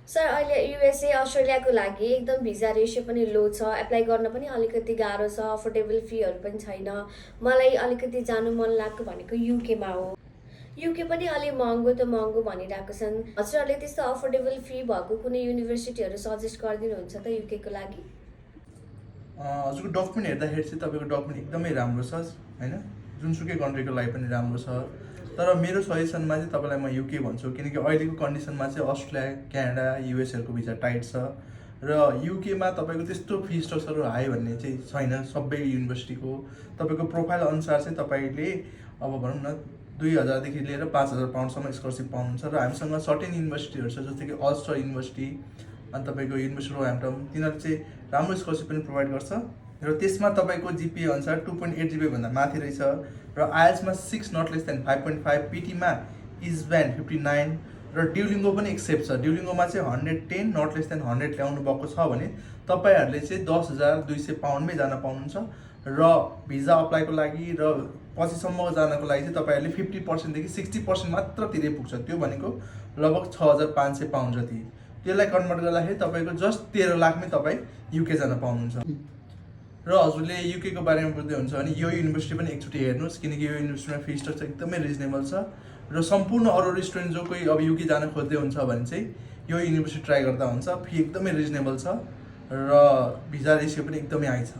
Sir अहिले USA अस्ट्रेलियाको लागि एकदम भिजा रेसियो पनि लो छ, एप्लाई गर्न पनि अलिकति गाह्रो छ, अफोर्डेबल फीहरू पनि छैन। मलाई अलिकति जानु मन लागेको भनेको युकेमा हो। युके पनि अलि महँगो त महँगो भनिरहेको छन्। हजुरहरूले त्यस्तो अफोर्डेबल फी भएको कुनै युनिभर्सिटीहरू सजेस्ट गरिदिनुहुन्छ त युकेको लागि? हजुरको डकुमेन्ट हेर्दाखेरि चाहिँ तपाईँको डकुमेन्ट एकदमै राम्रो छ होइन, जुनसुकै कन्ट्रीको लागि पनि राम्रो छ। तर मेरो सजेसनमा चाहिँ तपाईँलाई म युके भन्छु, किनकि अहिलेको कन्डिसनमा चाहिँ अस्ट्रेलिया, क्यानाडा, युएसहरूको भिजा टाइट छ र युकेमा तपाईँको त्यस्तो फी स्ट्रक्चर हाई भन्ने चाहिँ छैन सबै युनिभर्सिटीको। तपाईँको प्रोफाइल अनुसार चाहिँ तपाईँले अब भनौँ न 2000देखि लिएर 5000 पाउन्डसम्म स्कलरसिप पाउनुहुन्छ। र हामीसँग सर्टेन युनिभर्सिटीहरू छ जस्तै कि अल्स्टर युनिभर्सिटी अनि तपाईँको युनिभर्सिटी अफ ह्याम्पटन, तिनीहरू चाहिँ राम्रो स्कलरसिप पनि प्रोभाइड गर्छ र त्यसमा तपाईँको जिपिए अनुसार 2.8 जिपिए भन्दा माथि रहेछ र आइएल्समा 6 नट लेस देन 5.5, पिटीमा इज ब्यान्ड 59 र ड्युलिङ्गो पनि एक्सेप्ट छ। ड्युलिङ्गोमा चाहिँ 110 नट लेस देन 100 ल्याउनु भएको छ भने तपाईँहरूले चाहिँ 10,200 पाउन्डमै जान पाउनुहुन्छ र भिजा अप्लाईको लागि र पछिसम्म जानको लागि चाहिँ तपाईँहरूले 50%देखि 60% मात्र तिरै पुग्छ। त्यो भनेको लगभग 6,500 पाउन्ड जति। त्यसलाई कन्भर्ट गर्दाखेरि तपाईँको जस्ट 13 लाखमै तपाईँ युके जान पाउनुहुन्छ। र हजुरले युकेको बारेमा बुझ्दै हुन्छ भने यो युनिभर्सिटी पनि एकचोटि हेर्नुहोस्, किनकि यो युनिभर्सिटीमा फी स्ट्रक्चर एकदमै रिजनेबल छ र सम्पूर्ण अरू स्टुडेन्ट जो कोही अब युके जान खोज्दै हुन्छ भने चाहिँ यो युनिभर्सिटी ट्राई गर्दा हुन्छ। फी एकदमै रिजनेबल छ र भिजा रेसियो पनि एकदमै हाई छ।